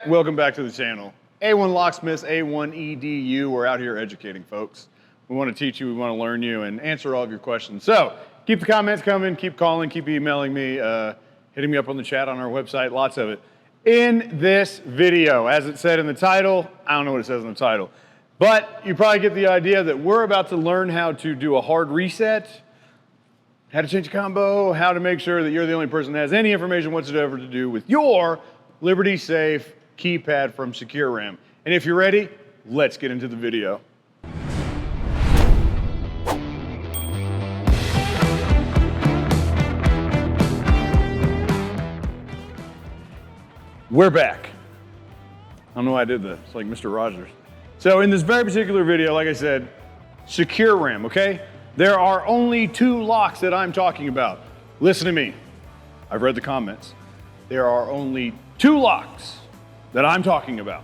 Welcome back to the channel. A1 Locksmiths, A1 EDU. We're out here educating folks. We want to teach you, we want to learn you, and answer all of your questions. So keep the comments coming, keep calling, keep emailing me, hitting me up on the chat on our website, lots of it. In this video, as it said in the title, I don't know what it says in the title, but you probably get the idea that we're about to learn how to do a hard reset, how to change a combo, how to make sure that you're the only person that has any information whatsoever to do with your Liberty Safe keypad from Securam. And if you're ready, let's get into the video. We're back. I don't know why I did that. It's like Mr. Rogers. So in this very particular video, like I said, Securam, okay? There are only two locks that I'm talking about. Listen to me. I've read the comments. There are only two locks that I'm talking about.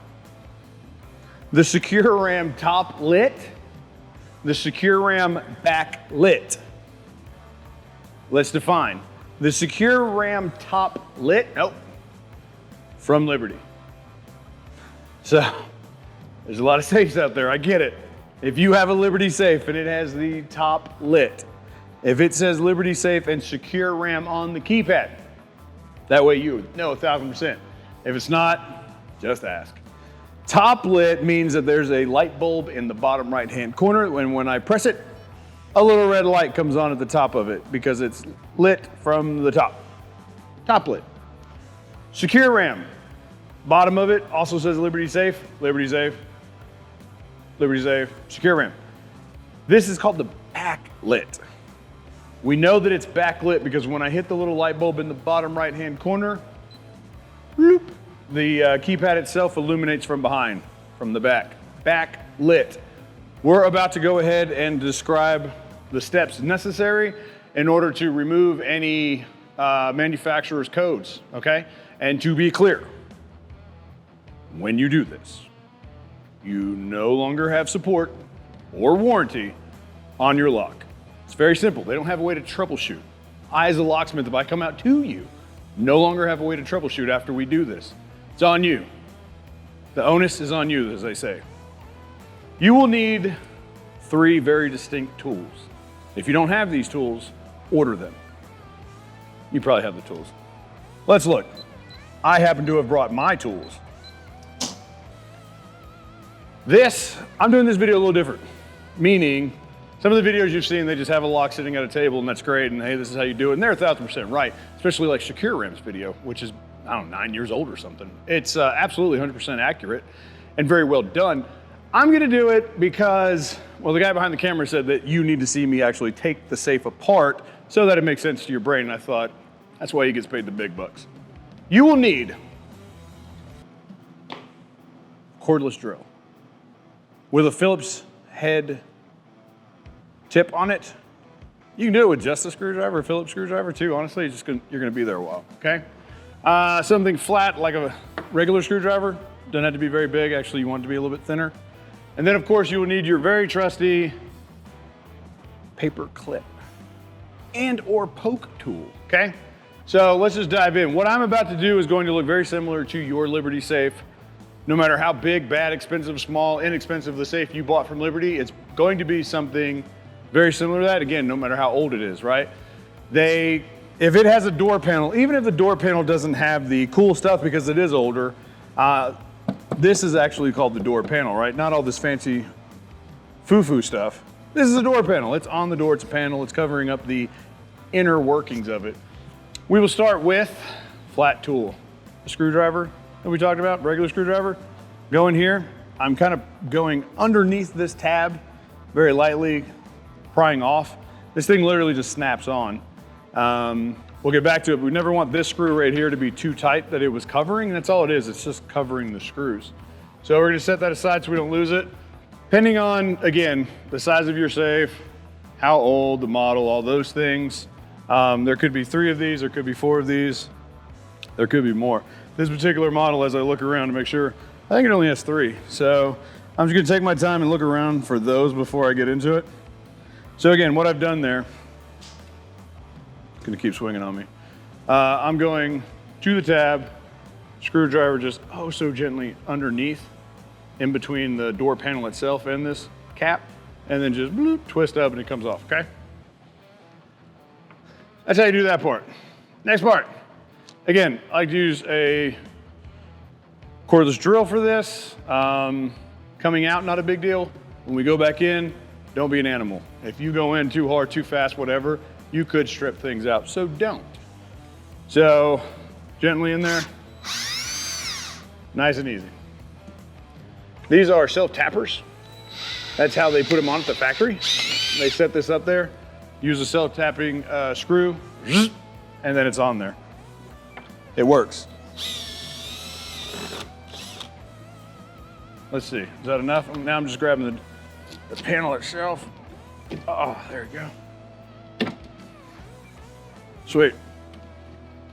The Securam Top-lit, the Securam Back-lit. Let's define. The Securam Top-lit, nope, from Liberty. So, there's a lot of safes out there, I get it. If you have a Liberty safe and it has the top-lit, if it says Liberty Safe and Securam on the keypad, that way you know 1,000%. If it's not, just ask. Top lit means that there's a light bulb in the bottom right-hand corner, and when I press it, a little red light comes on at the top of it because it's lit from the top. Top lit. Securam. Bottom of it also says Liberty Safe, Liberty Safe, Liberty Safe, Securam. This is called the backlit. We know that it's backlit because when I hit the little light bulb in the bottom right-hand corner, bloop, the keypad itself illuminates from behind, from the back. Backlit. We're about to go ahead and describe the steps necessary in order to remove any manufacturer's codes, okay? And to be clear, when you do this, you no longer have support or warranty on your lock. It's very simple. They don't have a way to troubleshoot. I, as a locksmith, if I come out to you, no longer have a way to troubleshoot after we do this. It's on you. The onus is on you, as they say. You will need three very distinct tools. If you don't have these tools, order them. You probably have the tools. Let's look. I happen to have brought my tools. I'm doing this video a little different, meaning some of the videos you've seen, they just have a lock sitting at a table and that's great, and hey, this is how you do it, and they're 1,000% right, especially like Securam's video, which is, I don't know, 9 years old or something. It's absolutely 100% accurate and very well done. I'm gonna do it because, well, the guy behind the camera said that you need to see me actually take the safe apart so that it makes sense to your brain, and I thought, that's why he gets paid the big bucks. You will need cordless drill with a Phillips head tip on it. You can do it with just a screwdriver, a Phillips screwdriver too. Honestly, you're gonna be there a while, okay? Something flat like a regular screwdriver. Doesn't have to be very big. Actually, you want it to be a little bit thinner. And then of course you will need your very trusty paper clip and or poke tool, okay? So let's just dive in. What I'm about to do is going to look very similar to your Liberty Safe. No matter how big, bad, expensive, small, inexpensive the safe you bought from Liberty, it's going to be something very similar to that. Again, no matter how old it is, right? If it has a door panel, even if the door panel doesn't have the cool stuff because it is older, this is actually called the door panel, right? Not all this fancy foo-foo stuff. This is a door panel. It's on the door, it's a panel, it's covering up the inner workings of it. We will start with flat tool. A screwdriver that we talked about, regular screwdriver. Go in here. I'm kind of going underneath this tab, very lightly prying off. This thing literally just snaps on. We'll get back to it, but we never want this screw right here to be too tight that it was covering. That's all it is, it's just covering the screws. So we're gonna set that aside so we don't lose it. Depending on, again, the size of your safe, how old, the model, all those things. There could be 3 of these, there could be 4 of these, there could be more. This particular model, as I look around to make sure, I think it only has 3. So I'm just gonna take my time and look around for those before I get into it. So again, what I've done there, it's gonna keep swinging on me. I'm going to the tab, screwdriver just oh so gently underneath, in between the door panel itself and this cap, and then just bloop, twist up and it comes off, okay? That's how you do that part. Next part. Again, I like to use a cordless drill for this. Coming out, not a big deal. When we go back in, don't be an animal. If you go in too hard, too fast, whatever, you could strip things out, so don't. So, gently in there, nice and easy. These are self-tappers. That's how they put them on at the factory. They set this up there, use a self-tapping screw, and then it's on there. It works. Let's see, is that enough? Now I'm just grabbing the panel itself. Oh, there you go. Sweet.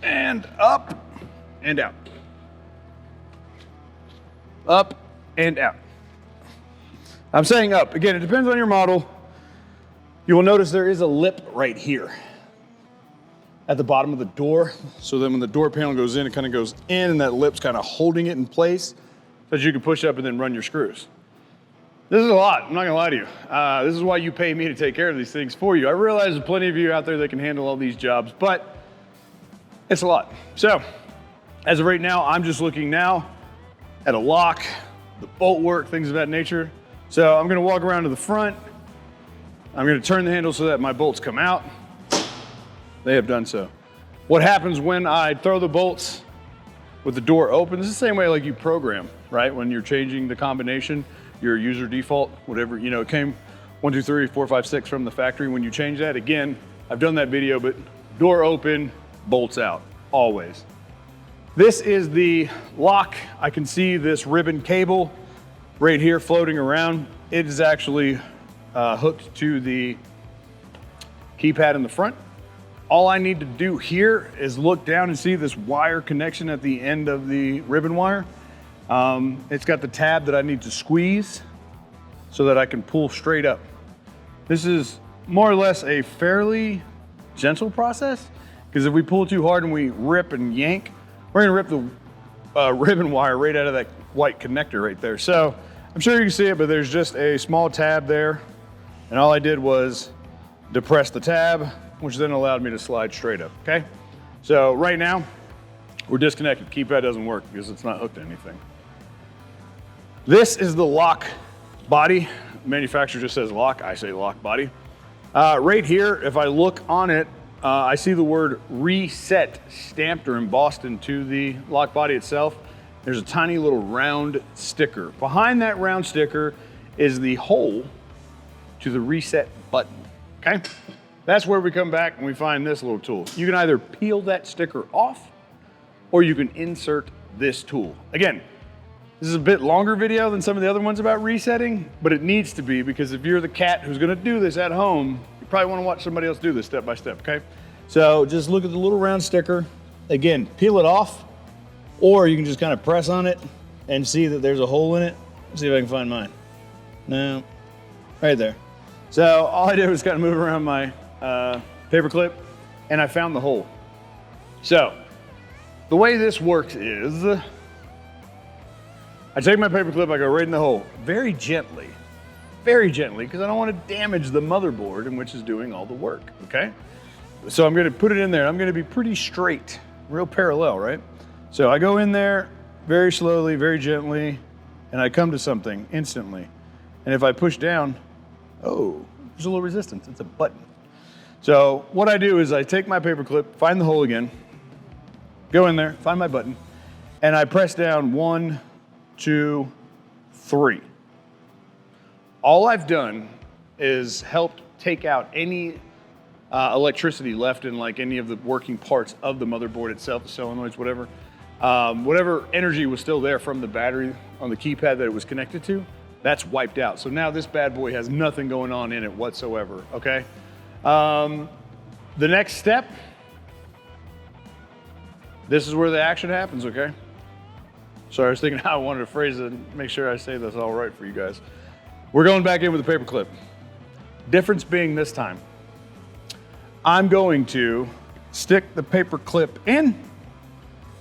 And up and out. Up and out. I'm saying up. Again, it depends on your model. You will notice there is a lip right here at the bottom of the door. So then when the door panel goes in, it kind of goes in and that lip's kind of holding it in place so that you can push up and then run your screws. This is a lot, I'm not gonna lie to you. This is why you pay me to take care of these things for you. I realize there's plenty of you out there that can handle all these jobs, but it's a lot. So, as of right now, I'm just looking now at a lock, the bolt work, things of that nature. So I'm gonna walk around to the front. I'm gonna turn the handle so that my bolts come out. They have done so. What happens when I throw the bolts with the door open? It's the same way like you program, right? When you're changing the combination, your user default, whatever, you know, it came 1, 2, 3, 4, 5, 6 from the factory. When you change that, again, I've done that video, but door open, bolts out, always. This is the lock. I can see this ribbon cable right here floating around. It is actually hooked to the keypad in the front. All I need to do here is look down and see this wire connection at the end of the ribbon wire. It's got the tab that I need to squeeze so that I can pull straight up. This is more or less a fairly gentle process, because if we pull too hard and we rip and yank, we're gonna rip the ribbon wire right out of that white connector right there. So I'm sure you can see it, but there's just a small tab there. And all I did was depress the tab, which then allowed me to slide straight up, okay? So right now, we're disconnected. Keypad doesn't work because it's not hooked to anything. This is the lock body. Manufacturer just says lock, I say lock body. Right here, if I look on it, I see the word reset stamped or embossed into the lock body itself. There's a tiny little round sticker. Behind that round sticker is the hole to the reset button, okay? That's where we come back and we find this little tool. You can either peel that sticker off or you can insert this tool. Again, this is a bit longer video than some of the other ones about resetting, but it needs to be, because if you're the cat who's gonna do this at home, you probably wanna watch somebody else do this step by step, okay? So just look at the little round sticker. Again, peel it off, or you can just kind of press on it and see that there's a hole in it. Let's see if I can find mine. No, right there. So all I did was kind of move around my paper clip and I found the hole. So the way this works is I take my paper clip, I go right in the hole, very gently, because I don't want to damage the motherboard in which is doing all the work, okay? So I'm gonna put it in there. I'm gonna be pretty straight, real parallel, right? So I go in there very slowly, very gently, and I come to something instantly. And if I push down, oh, there's a little resistance, it's a button. So what I do is I take my paper clip, find the hole again, go in there, find my button, and I press down 1, 2, 3. All I've done is helped take out any electricity left in like any of the working parts of the motherboard itself, the solenoids, whatever. Whatever energy was still there from the battery on the keypad that it was connected to, that's wiped out. So now this bad boy has nothing going on in it whatsoever, okay? The next step, this is where the action happens, okay? Sorry, I was thinking how I wanted to phrase it and make sure I say this all right for you guys. We're going back in with the paper clip. Difference being this time, I'm going to stick the paper clip in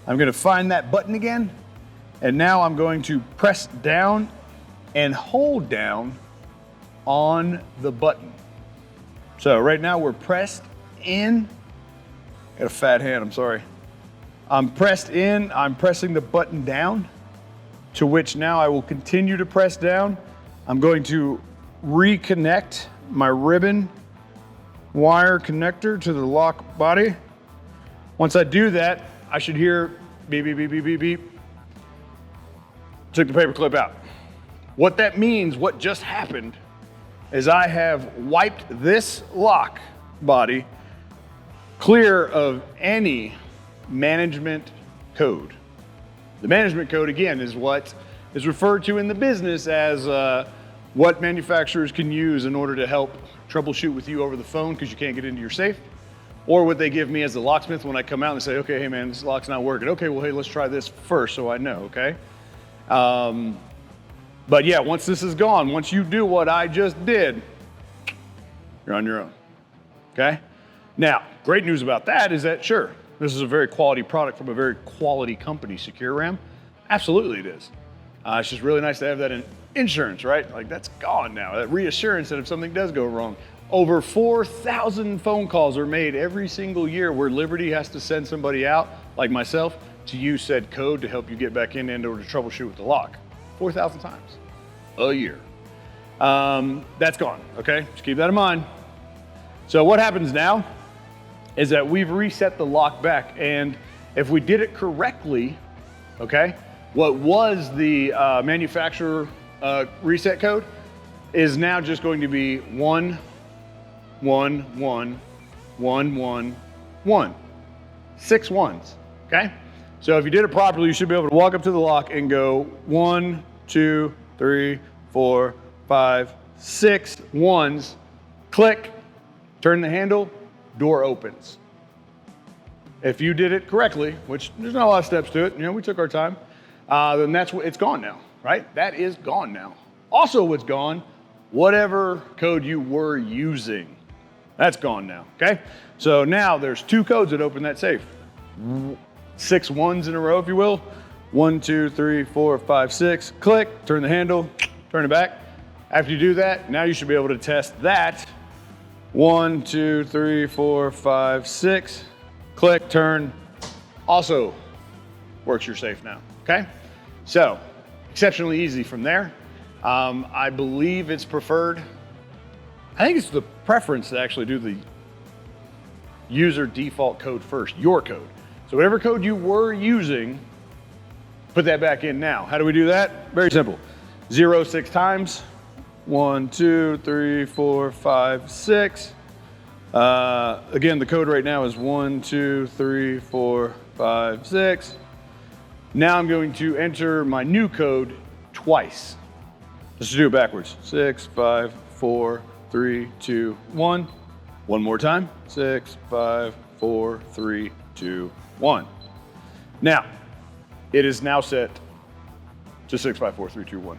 I'm gonna find that button again, and now I'm going to press down and hold down on the button. So right now we're pressed in. I got a fat hand, I'm sorry. I'm pressed in, I'm pressing the button down, to which now I will continue to press down. I'm going to reconnect my ribbon wire connector to the lock body. Once I do that, I should hear beep, beep, beep, beep, beep, beep. Took the paper clip out. What that means, what just happened, is I have wiped this lock body clear of any management code. The management code, again, is what is referred to in the business as what manufacturers can use in order to help troubleshoot with you over the phone because you can't get into your safe, or what they give me as the locksmith when I come out and say, okay, hey man, this lock's not working. Okay, well, hey, let's try this first so I know, okay? But yeah, once this is gone, once you do what I just did, you're on your own, okay? Now, great news about that is that, sure, this is a very quality product from a very quality company, Securam. Absolutely it is. It's just really nice to have that in insurance, right? Like that's gone now, that reassurance that if something does go wrong. Over 4,000 phone calls are made every single year where Liberty has to send somebody out, like myself, to use said code to help you get back in order to troubleshoot with the lock. 4,000 times a year. That's gone, okay? Just keep that in mind. So what happens now is that we've reset the lock back, and if we did it correctly, okay, what was the manufacturer reset code is now just going to be 1, 1, 1, 1, 1, 1. 6 ones, okay? So if you did it properly, you should be able to walk up to the lock and go 1, 2, 3, 4, 5, 6 ones, click, turn the handle, door opens. If you did it correctly, which there's not a lot of steps to it, you know, we took our time, then that's what it's gone now, right? That is gone now. Also what's gone, whatever code you were using, that's gone now, okay? So now there's 2 codes that open that safe. 6 ones in a row, if you will. 1, 2, 3, 4, 5, 6, click, turn the handle, turn it back. After you do that, now you should be able to test that. 1, 2, 3, 4, 5, 6, click, turn, also works your safe now, okay? So, exceptionally easy from there. I believe it's preferred. I think it's the preference to actually do the user default code first, your code. So whatever code you were using, put that back in now. How do we do that? Very simple. 0 6 times. 1, 2, 3, 4, 5, 6. Again, the code right now is 1, 2, 3, 4, 5, 6. Now I'm going to enter my new code twice. Let's do it backwards. 6, 5, 4, 3, 2, 1. One more time. 6, 5, 4, 3, 2, 1. Now, it is now set to 6, 5, 4, 3, 2, 1.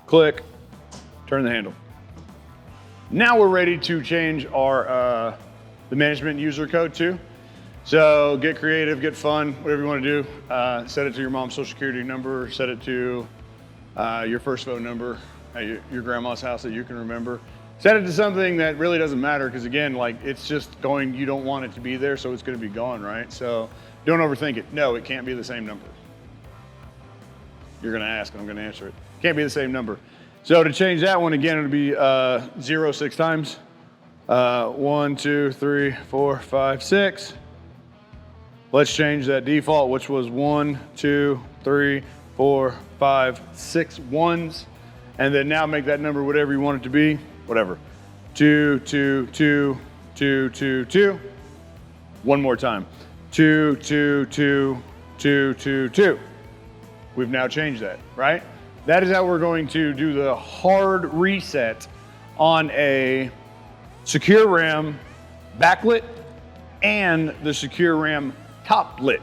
Click, turn the handle. Now we're ready to change our the management user code too. So get creative, get fun, whatever you want to do. Set it to your mom's social security number, set it to your first phone number at your grandma's house that you can remember. Set it to something that really doesn't matter because again, like it's just going, you don't want it to be there, so it's going to be gone, right? So don't overthink it. No, it can't be the same number. You're going to ask and I'm going to answer it. Can't be the same number. So to change that one again, it'll be 0 6 times. 1, 2, 3, 4, 5, 6. Let's change that default, which was 1, 2, 3, 4, 5, 6 ones. And then now make that number whatever you want it to be. Whatever. 2, 2, 2, 2, 2, 2. One more time. 2, 2, 2, 2, 2, 2. We've now changed that, right? That is how we're going to do the hard reset on a Securam Back-lit and the Securam Top-lit.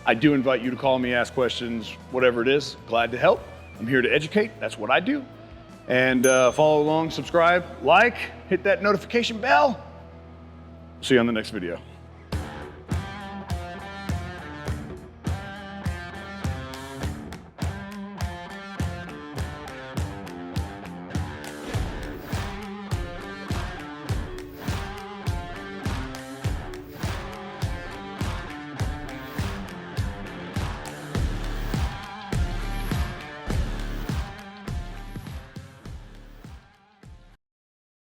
I do invite you to call me, ask questions, whatever it is. Glad to help. I'm here to educate. That's what I do. And follow along, subscribe, like, hit that notification bell. See you on the next video.